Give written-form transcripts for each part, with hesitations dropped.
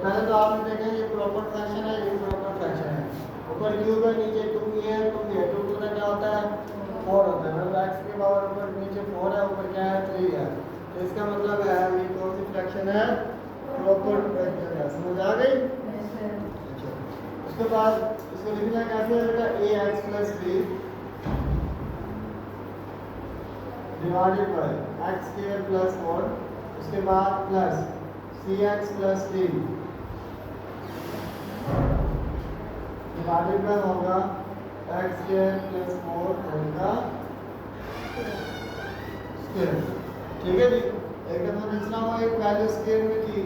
पहले तो आपने देखा ये प्रॉपर फ्रैक्शन है, ये प्रॉपर फ्रैक्शन है। ऊपर क्यूब है, नीचे 2 है, 2 का क्या होता है 4 होता है। मतलब x के पावर ऊपर नीचे 4 है, ऊपर क्या है 3 है। तो इसका मतलब है ये कौन सी फ्रैक्शन है, प्रॉपर फ्रैक्शन है। समझ आ गई? अच्छा, उसके बाद इसको लिखना कैसे है बेटा, ax + b divided by x² + 4, उसके बाद plus cx + d divided by होगा x² + 4 होगा स्क्वायर। ठीक है जी। एक दफा लिखना हो एक वैल्यू स्क्वायर में थी,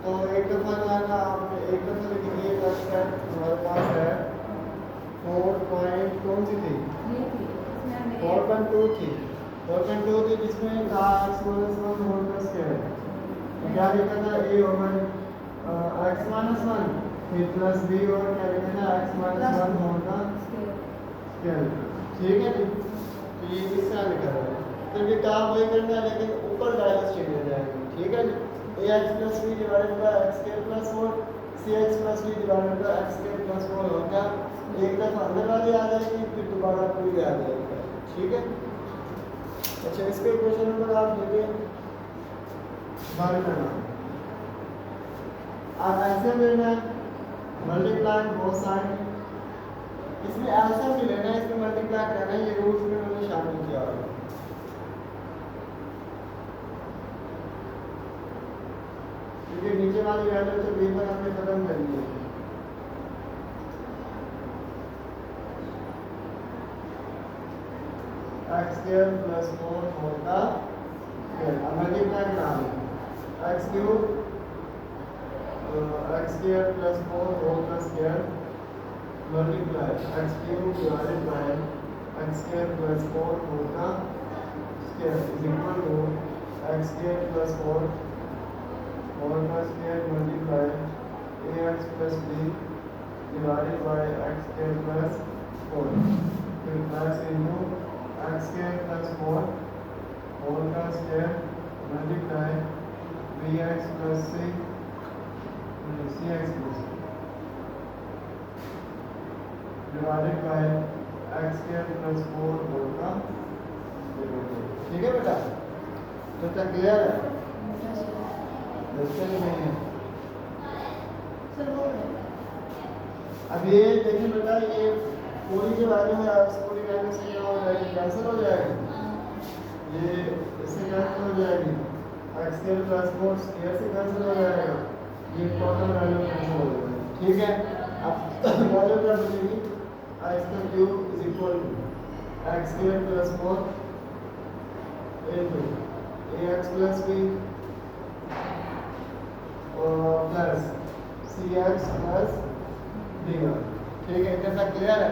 तो एक दफा जो है ना आपने एक दफा लिखेंगे प्लस का हमारे पास है 4 पॉइंट कौन सी थी 4.2 थी, 4.2 थी जिसमें था x - 1 होल का स्क्वायर। तो क्या लिखा था a ओवर x - 1 फिर प्लस b और क्या लिखा था x - 1 होल का स्क्वायर। ठीक है जी। तो ये इस तरह लिखा है। फिर भी काम वही करना है लेकिन ऊपर वैल्यूज चेंज हो जाएगी। ठीक है जी। ax + b divided by x² + 4 cx + d divided by x² + 4 होगा। एक दफा अंदर वाली आ जाएगी, फिर दोबारा पूरी आ जाएगी। ठीक है। अच्छा, इसके क्वेश्चन नंबर आप देखिए बाहर करना। आप ऐसे लेना मल्टीप्लाई बोथ साइड, इसमें ऐसा भी लेना है, इसमें मल्टीप्लाई करना है। ये रूल्स में मैंने शामिल किया है। क्योंकि नीचे वाली वैल्यू तो b पर हमने खत्म कर दी है। x² + 4 होगा स्क्वायर। अब मल्टीप्लाई करना है x³ x² + 4 होगा square multiply x³ divided by x² + 4 होगा square is equal to x² + 4 होगा square multiply ax + b divided by x² + 4 फिर प्लस इनटू x² + 4 होगा square multiply bx + c cx + divided by x² + 4 होगा। ठीक है बेटा, तो तक क्लियर है? नहीं है। अब ये देखिए बेटा, ये पूरी जो वैल्यू है उस पूरी वैल्यू से क्या हो जाएगी, कैंसिल हो जाएगी। ये इससे कैंसिल हो जाएगी, x² + 4 स्क्वायर से कैंसिल हो जाएगा, ये टोटल वैल्यू कैंसिल हो जाएगी। ठीक है। अब वैल्यू क्या बचेगी, x³ is equal to x² + 4 into ax + b plus cx + d। ठीक है, इतना क्लियर है?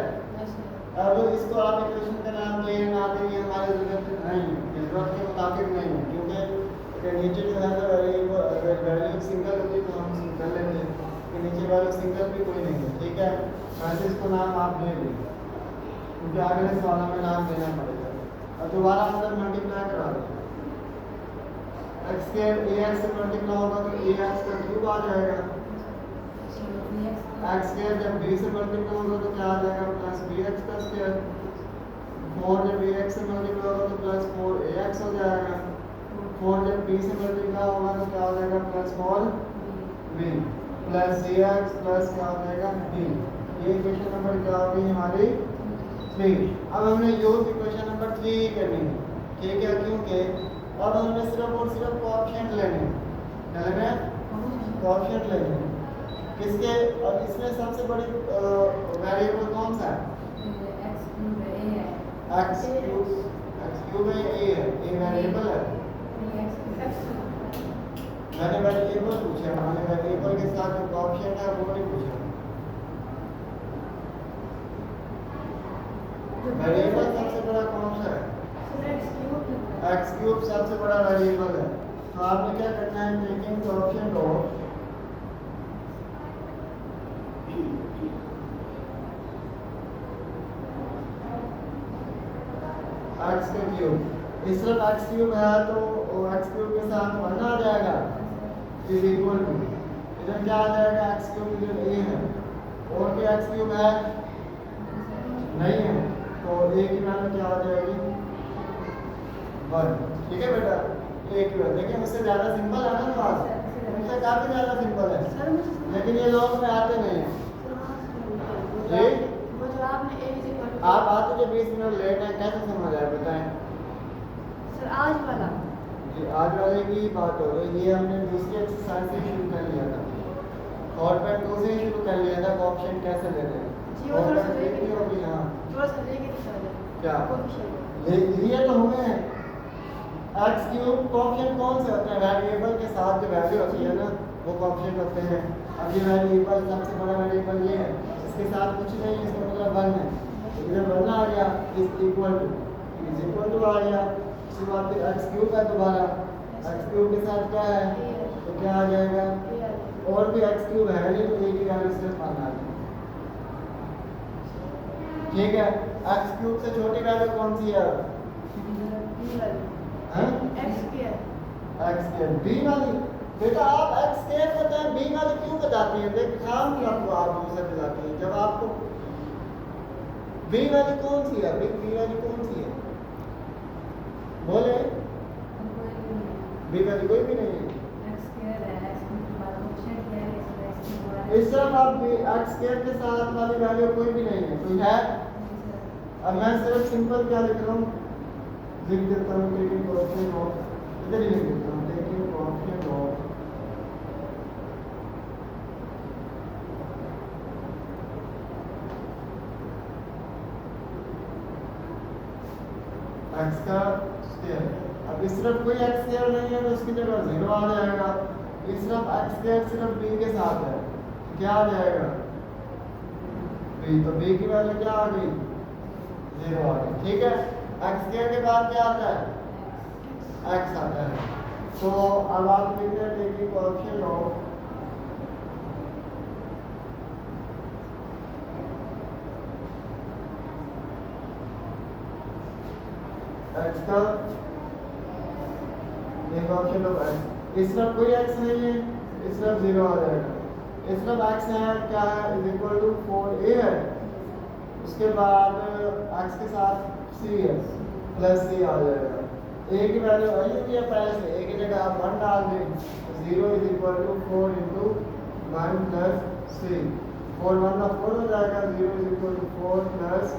अब इसको आप इक्वेशन का नाम दें ना दें ये हमारी जरूरत नहीं है, जरूरत के मुताबिक नहीं है। क्योंकि नीचे जो है ना वैल्यू सिंगल होती तो हम कर लेंगे कि नीचे वाले सिंगल भी कोई नहीं है। ठीक है, वैसे इसको नाम आप दे दें क्योंकि आगे सवाल में नाम देना पड़ेगा। अब दोबारा मतलब मल्टीप्लाई करा दें, x² ax से मल्टीप्लाई होगा तो ax का क्यूब आ जाएगा। x² जब b से मल्टीप्लाई होगा तो क्या आ जाएगा, प्लस bx का स्क्वायर। 4 जब ax से मल्टीप्लाई होगा तो प्लस 4ax हो जाएगा। 4 जब b से मल्टीप्लाई होगा तो क्या हो जाएगा, plus 4b plus cx plus क्या हो जाएगा d। ये इक्वेशन नंबर क्या होगी हमारी 3। अब हमने यूज इक्वेशन नंबर 3 करनी है। ठीक है, क्योंकि अब हमने सिर्फ और सिर्फ कोएफिशिएंट लेने हैं, कोएफिशिएंट लेने हैं किसके। और इसमें सबसे बड़ी वेरिएबल कौन सा है, x³ में a है, a वेरिएबल है। मैंने वेरिएबल पूछा, मैंने वेरिएबल के साथ जो कोएफिशिएंट है वो नहीं पूछा। वेरिएबल सबसे बड़ा कौन सा है, x³ सबसे बड़ा वेरिएबल है। तो आपने क्या करना है, टेकिंग कोएफिशिएंट ऑफ x³ इस तरफ x³ है तो x³ के साथ 1 आ जाएगा इज इक्वल टू, इधर क्या आ जाएगा एक्स क्यूब ए है और क्या एक्स क्यूब है नहीं है तो ए की वैल्यू क्या आ जाएगी 1। ठीक है बेटा ए की वैल्यू देखिए मुझसे ज़्यादा सिंपल है ना बात मुझसे काफ़ी ज़्यादा सिंपल है लेकिन ये लोग में आते नहीं हैं जी आप आते जो 20 मिनट लेट हैं कैसे समझ आए बताएं सर आज वाला जी आज वाले की बात हो रही है ये हमने दूसरी एक्सरसाइज से शुरू कर लिया था और मैं 2 से ही शुरू कर लिया था ऑप्शन कैसे लेते हैं जी वो थोड़ा सा देखिए अभी हाँ थोड़ा सा लेके दिखा दे क्या कोई लिए तो हुए हैं एक्स क्यूब कोएफिशिएंट कौन से होते हैं वेरिएबल के साथ जो वैल्यू होती है ना वो कोएफिशिएंट होते हैं अब ये वेरिएबल सबसे बड़ा वेरिएबल ये है इसके साथ कुछ नहीं है इसका मतलब 1 है इधर 1 आ गया इज इक्वल टू आ गया उसके बाद फिर एक्स क्यूब है दोबारा एक्स क्यूब के साथ क्या है तो क्या आ जाएगा और भी एक्स क्यूब है नहीं तो एक ही वैल्यू सिर्फ 1 आ जाएगी ठीक है एक्स क्यूब से छोटी वैल्यू कौन सी है एक्स स्क्वायर बी वाली बेटा आप एक्स स्क्वायर बताएं बी वाली क्यों बताती हैं देख काम की आपको आप दूसरे बताती हैं जब आपको बी वाली कौन सी है बी वाली कौन सी है बोले बी वाली कोई भी नहीं है इस तरफ आप एक्स स्क्वायर के साथ वाली वैल्यू कोई भी नहीं है कोई है अब मैं सिर्फ सिंपल क्या लिख रहा हूँ लिख देता हूँ टेकिंग कोएफिशिएंट ऑफ इधर ही लिख देता हूँ टेकिंग कोएफिशिएंट ऑफ एक्स का स्क्वायर अब इस तरफ कोई एक्स स्क्वायर नहीं है तो उसकी जगह 0 आ जाएगा इस तरफ एक्स स्क्वायर सिर्फ b के साथ है क्या आ जाएगा b तो b की वैल्यू क्या आ गई 0 आ गई ठीक है एक्स स्क्वायर के बाद क्या आता है x आता है तो अब आप लिखते हैं टेकिंग कोएफिशिएंट ऑफ x का ये कोएफिशिएंट ऑफ x इस तरफ कोई x नहीं है इस तरफ 0 आ जाएगा इस तरफ x है क्या है इज इक्वल टू 4a है उसके बाद x के साथ c है प्लस c आ जाएगा a की वैल्यू आई हुई है पहले से a की जगह आप 1 डाल दें तो 0 is equal to 4 into 1 plus c 4 1 का 4 हो जाएगा 0 is equal to 4 plus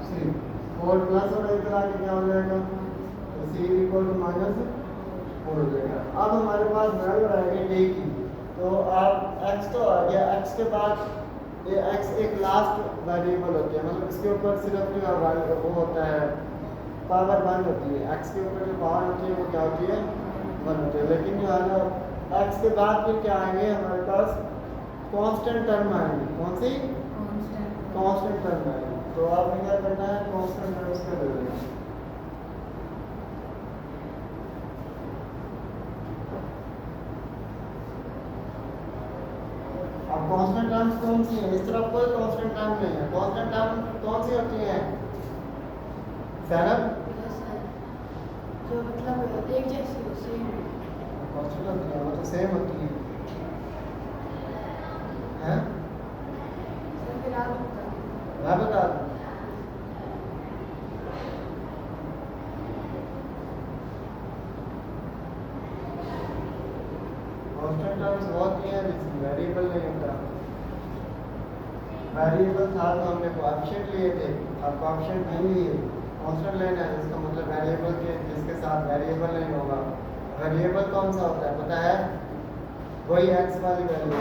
c 4 plus और इधर आके क्या हो जाएगा तो c is equal to minus 4 हो जाएगा अब हमारे पास वैल्यू आएगी a की तो आप x तो आ गया x के बाद ये x एक लास्ट वेरिएबल होती है मतलब इसके ऊपर सिर्फ जो वो होता है पावर 1 होती है x के ऊपर जो पावर होती है वो क्या होती है 1 होती है लेकिन जो है ना x के बाद फिर क्या आएंगे हमारे पास कांस्टेंट टर्म आएंगे कौन सी कांस्टेंट टर्म आएंगे तो आपने क्या करना है कांस्टेंट टर्म उसके ले लेना अब कांस्टेंट टर्म्स कौन सी है इस तरफ कोई कांस्टेंट टर्म नहीं है कांस्टेंट टर्म कौन सी होती है सैनब जो मतलब एक जैसी हो सेम कांस्टेंट होती है वो तो सेम होती है सर फिर आप मैं बता दूं कांस्टेंट टर्म्स होती हैं जिसमें वेरिएबल नहीं होता वेरिएबल था तो हमने कोएफिशिएंट लिए थे अब कोएफिशिएंट नहीं लिए कांस्टेंट लेना है इसका मतलब वेरिएबल के जिसके साथ वेरिएबल नहीं होगा वेरिएबल कौन सा होता है पता है वही x वाली वैल्यू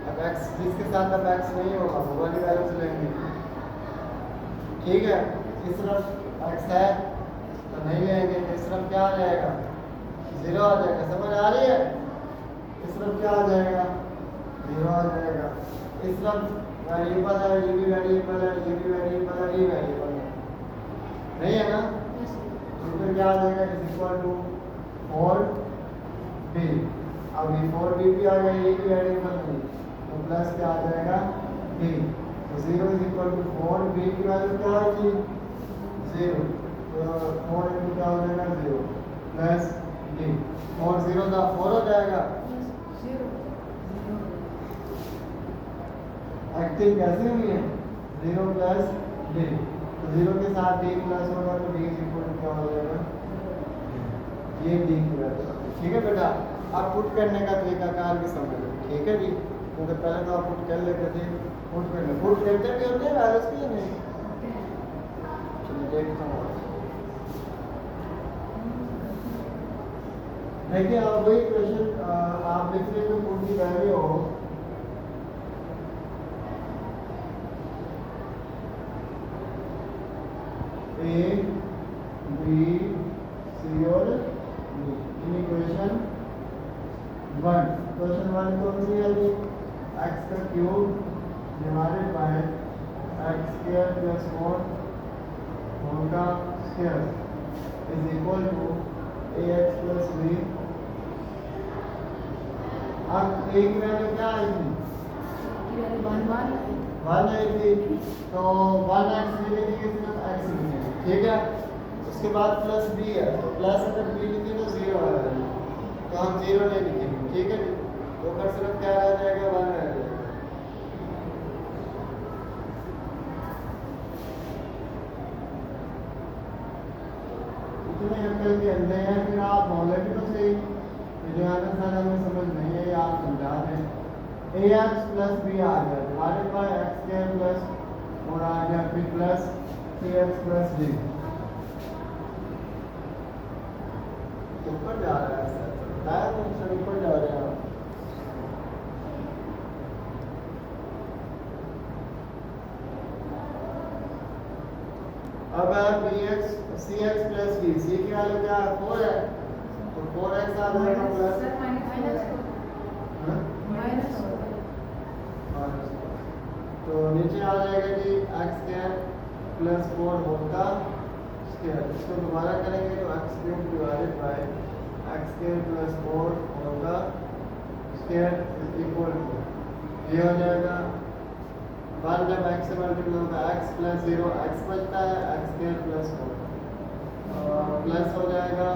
अब x जिसके साथ अब x नहीं होगा वो वाली वैल्यू से लेंगे ठीक है इस तरफ x है तो नहीं लेंगे इस तरफ क्या आ जाएगा 0 आ जाएगा समझ आ रही है इस तरफ क्या आ जाएगा 0 आ जाएगा इस तरफ वेरिएबल है ये भी वेरिएबल है ये भी वेरिएबल है ये वेरिएबल है नहीं है ना तो फिर क्या आ जाएगा इज इक्वल टू 4b अब ये 4b भी आ गया ये भी वेरिएबल नहीं तो प्लस क्या आ जाएगा b तो 0 इज इक्वल टू 4b की वैल्यू क्या आएगी 0 तो 4 इनटू क्या हो जाएगा 0 प्लस b 4 0 का 4 हो जाएगा एक्टिव कैसे हुई है 0 प्लस डी, तो 0 के साथ डी प्लस होगा तो डी इक्वल टू क्या हो जाएगा, ये डी की वैल्यू। ठीक है बेटा, अब पुट करने का तरीकाकार भी समझ लो, ठीक है जी, क्योंकि पहले तो आप पुट कर लेते थे, पुट करते भी होते हैं वैल्यूज के लिए नहीं। चलिए देखता हूँ, देखिए आप वही क्वेश्चन आप लिख रहे हो, पुट की वैल्यू हो ए बी सी और डी इन इक्वेशन 1। क्वेश्चन 1 कौन सी है जी, एक्स का cube divided by x square plus 4 whole का square is equal to a x plus b. अब ए की वैल्यू क्या आएगी, 1 आई थी, तो 1 एक्स भी लिखेंगे, सिर्फ एक्स लिखेंगे, ठीक है। उसके बाद प्लस बी है, तो प्लस अगर बी लिखेंगे तो 0 आएगा, तो हम 0 नहीं लिखेंगे, ठीक है। तो ऊपर सिर्फ क्या रह जाएगा, 1 रह जाएगा। इतने अक्ल के अंदर हैं, फिर आप नॉलेज तो सही, जो हमें समझ नहीं है ये आप समझा दें। ए एक्स प्लस बी आ गया divided by x square plus और आ गया फिर प्लस सी एक्स प्लस डी, ऊपर जा रहा है सर, बताया तो सर ऊपर जा रहे हैं आप। अब है बी एक्स सी एक्स प्लस डी, सी की वैल्यू क्या है 4 है, तो 4x आ जाएगा प्लस तो नीचे आ जाएगा जी एक्स स्क्वायर प्लस 4 होल का स्क्वायर। इसको दोबारा करेंगे तो x cube divided by x square plus 4 whole का स्क्वायर इक्वल टू ये हो जाएगा 1 जब एक्स से मल्टीप्लाई होगा एक्स प्लस 0 एक्स बचता है एक्स स्क्वायर प्लस 4 प्लस हो जाएगा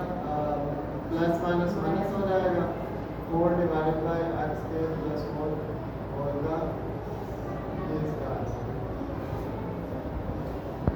प्लस माइनस माइनस हो जाएगा 4 divided by x square plus 4 whole का